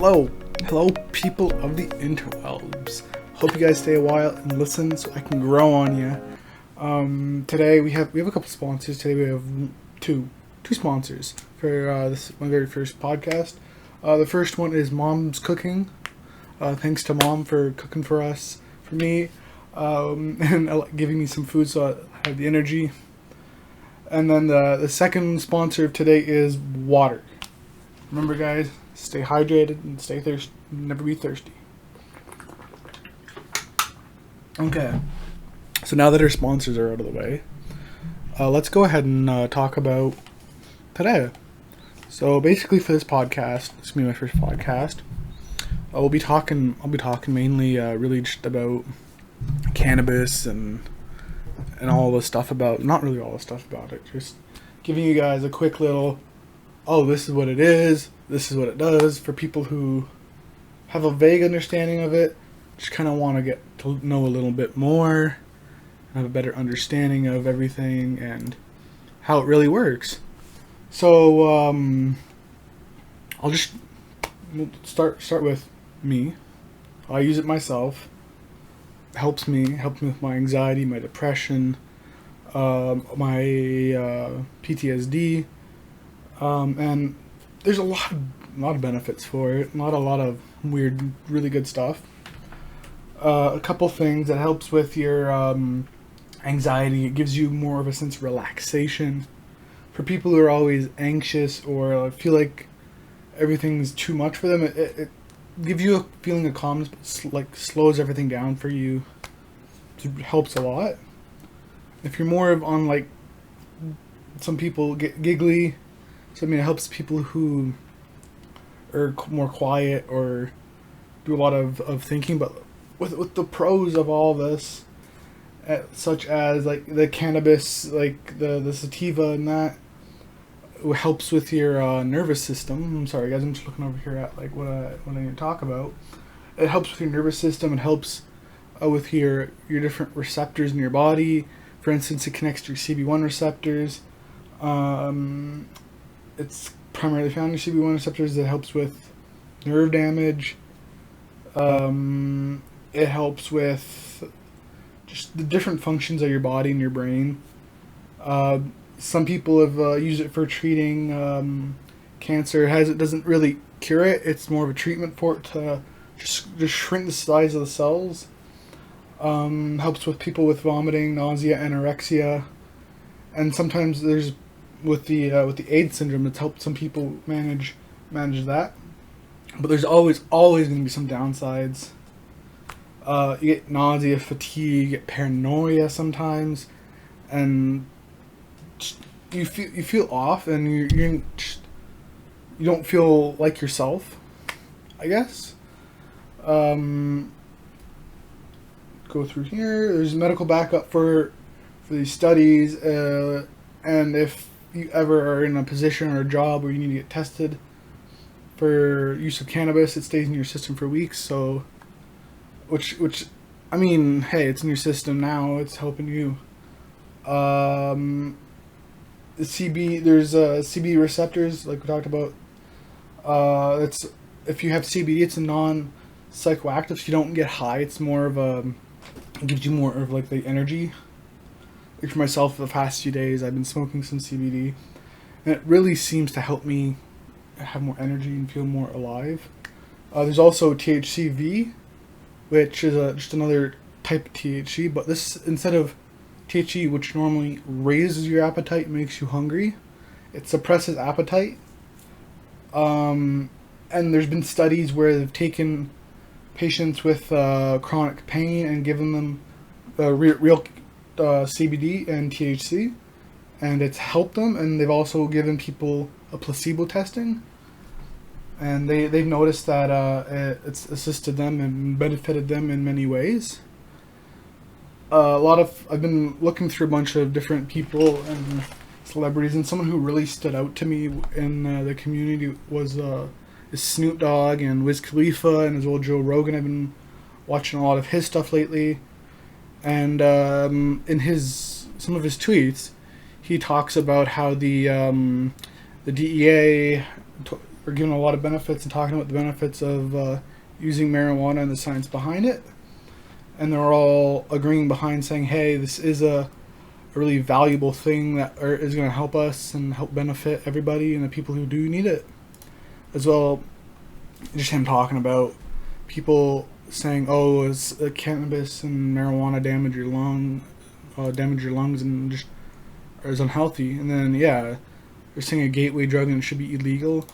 Hello, people of the interwebs. Hope you guys stay a while and listen so I can grow on you. Today we have a couple sponsors. Today we have two sponsors for this my very first podcast. The first one is Mom's Cooking. Thanks to Mom for cooking for us, for me, and giving me some food so I have the energy. And then the second sponsor of today is water. Remember, guys, stay hydrated and stay thirsty. Never be thirsty. Okay, so now that our sponsors are out of the way, let's go ahead and talk about today. So basically, for this podcast, this will be my first podcast. I'll be talking mainly really just about cannabis and all the stuff about, not really all the stuff about it, just giving you guys a quick little, oh, this is what it is, this is what it does, for people who have a vague understanding of it, just kind of want to get to know a little bit more, have a better understanding of everything and how it really works. So I'll just start with me. I use it myself. Helps me with my anxiety, my depression, my PTSD, and there's a lot of benefits for it. Not a lot of weird, really good stuff. A couple things that helps with your anxiety. It gives you more of a sense of relaxation. For people who are always anxious or feel like everything's too much for them, it gives you a feeling of calmness, but like slows everything down for you. It helps a lot. If you're more of on, like, some people get giggly, so I mean it helps people who are more quiet or do a lot of thinking. But with the pros of all this, such as like the cannabis, like the sativa and that, it helps with your nervous system. I'm sorry, guys. I'm just looking over here at like what I need to talk about. It helps with your nervous system. It helps with your different receptors in your body. For instance, it connects to your CB1 receptors. It's primarily found in your CB1 receptors. It helps with nerve damage. It helps with just the different functions of your body and your brain. Some people have used it for treating cancer. It doesn't really cure it. It's more of a treatment for it to just shrink the size of the cells. Helps with people with vomiting, nausea, anorexia, and sometimes there's with the AIDS syndrome. It's helped some people manage that. But there's always going to be some downsides. You get nausea, fatigue, you get paranoia sometimes, and you feel off, and you don't feel like yourself, I guess. Go through here. There's medical backup for these studies, and if you ever are in a position or a job where you need to get tested for use of cannabis, it stays in your system for weeks. So, which I mean, hey, it's in your system now. It's helping you. The CB, there's CB receptors, like we talked about. It's, if you have CBD, it's a non-psychoactive, so you don't get high. It's more of it gives you more of like the energy. Like for myself, the past few days, I've been smoking some CBD, and it really seems to help me have more energy and feel more alive. There's also THCV, which is just another type of THC, but this, instead of THC, which normally raises your appetite, makes you hungry, it suppresses appetite. And there's been studies where they've taken patients with chronic pain and given them real CBD and THC, and it's helped them. And they've also given people a placebo testing, and they've noticed that it's assisted them and benefited them in many ways. I've been looking through a bunch of different people and celebrities, and someone who really stood out to me in the community was is Snoop Dogg and Wiz Khalifa, and as well Joe Rogan. I've been watching a lot of his stuff lately, and in some of his tweets, he talks about how the DEA are giving a lot of benefits and talking about the benefits of using marijuana and the science behind it. And they're all agreeing behind saying, hey, this is a really valuable thing that is going to help us and help benefit everybody and the people who do need it. As well, just him talking about people saying, oh, it's cannabis and marijuana damage your lungs and just is unhealthy. And then, yeah, they're saying a gateway drug and it should be illegal.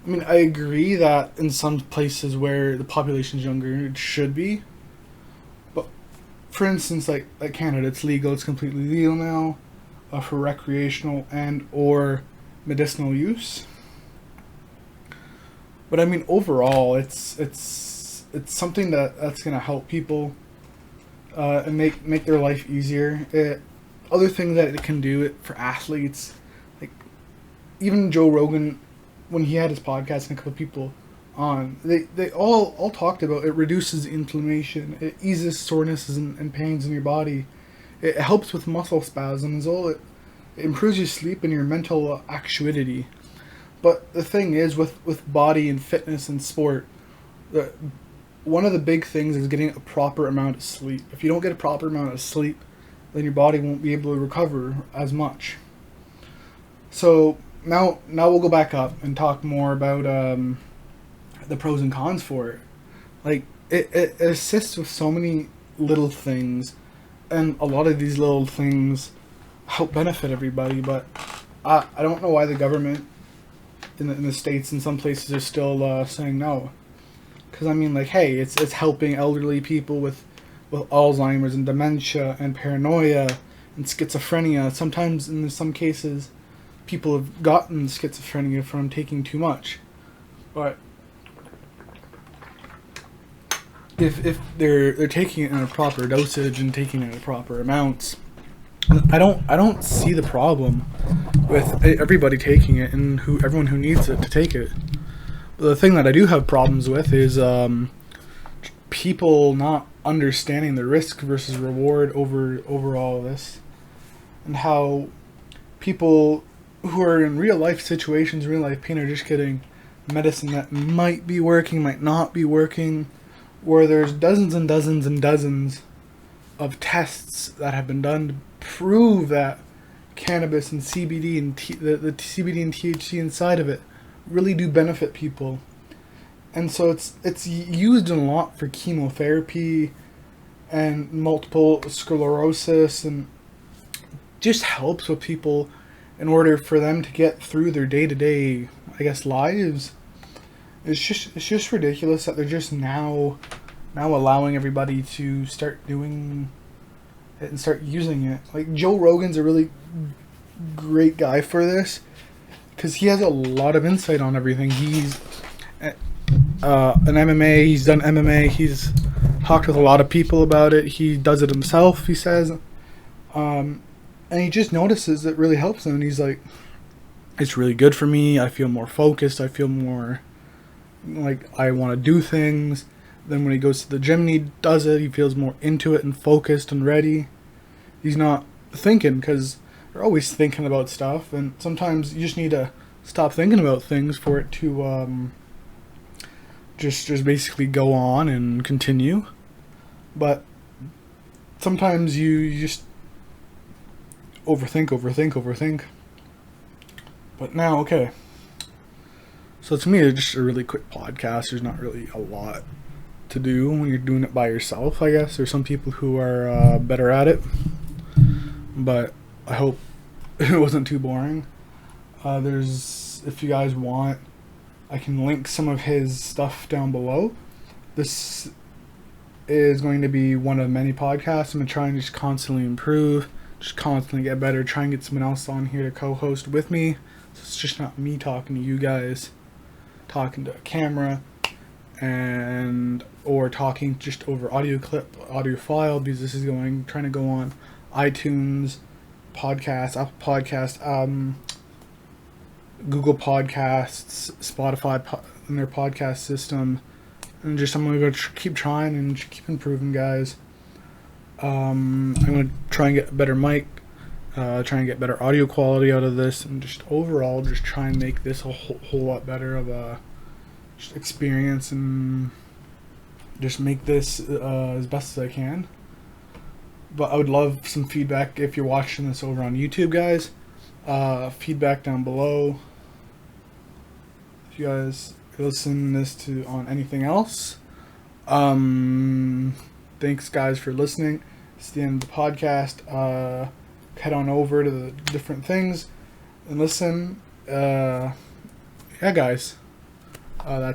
I mean, I agree that in some places where the population's younger, it should be. But, for instance, like Canada, it's legal. It's completely legal now for recreational and or medicinal use. But, I mean, overall, it's something that's going to help people and make their life easier. Other things that it can do it for athletes, like even Joe Rogan, when he had his podcast and a couple of people on, they all talked about it reduces inflammation, it eases sorenesses and pains in your body, it helps with muscle spasms, it improves your sleep and your mental acuity. But the thing is, with body and fitness and sport, one of the big things is getting a proper amount of sleep. If you don't get a proper amount of sleep, then your body won't be able to recover as much. So now we'll go back up and talk more about the pros and cons for it. Like, it assists with so many little things, and a lot of these little things help benefit everybody, but I don't know why the government in the States in some places are still saying no. Because, I mean, like, hey, it's helping elderly people with Alzheimer's and dementia and paranoia and schizophrenia. Sometimes, in some cases, people have gotten schizophrenia from taking too much. But if they're taking it in a proper dosage and taking it in proper amounts, I don't see the problem with everybody taking it and everyone who needs it to take it. But the thing that I do have problems with is people not understanding the risk versus reward over all of this, and how people who are in real life situations, real life pain, are just getting medicine that might be working, might not be working, where there's dozens and dozens and dozens of tests that have been done to prove that cannabis and CBD and the CBD and THC inside of it really do benefit people. And so it's used a lot for chemotherapy and multiple sclerosis, and just helps with people in order for them to get through their day-to-day, I guess, lives. It's just ridiculous that they're just now allowing everybody to start doing it and start using it. Like, Joe Rogan's a really great guy for this, because he has a lot of insight on everything. He's an MMA, he's done MMA, he's talked with a lot of people about it, he does it himself, he says, and he just notices it really helps him, and he's like, it's really good for me, I feel more focused, I feel more like I want to do things. Then when he goes to the gym and he does it, he feels more into it and focused and ready. He's not thinking, because you're always thinking about stuff, and sometimes you just need to stop thinking about things for it to just basically go on and continue. But sometimes you just overthink. But now, okay. So to me, it's just a really quick podcast. There's not really a lot to do when you're doing it by yourself, I guess. There's some people who are better at it, but I hope it wasn't too boring. If you guys want, I can link some of his stuff down below. This is going to be one of many podcasts. I'm going to try and just constantly improve, just constantly get better, try and get someone else on here to co-host with me, so it's just not me talking to you guys, talking to a camera, or talking just over audio file, because this is trying to go on iTunes Podcasts, Apple Podcasts, Google Podcasts, Spotify in their podcast system, and just I'm gonna keep trying and keep improving, guys. I'm gonna try and get a better mic try and get better audio quality out of this, and just overall just try and make this a whole lot better of a just experience, and just make this as best as I can. But I would love some feedback if you're watching this over on YouTube, guys. Feedback down below. If you guys listen this to on anything else, thanks guys for listening. It's the end of the podcast. Head on over to the different things and listen. Yeah, guys. That's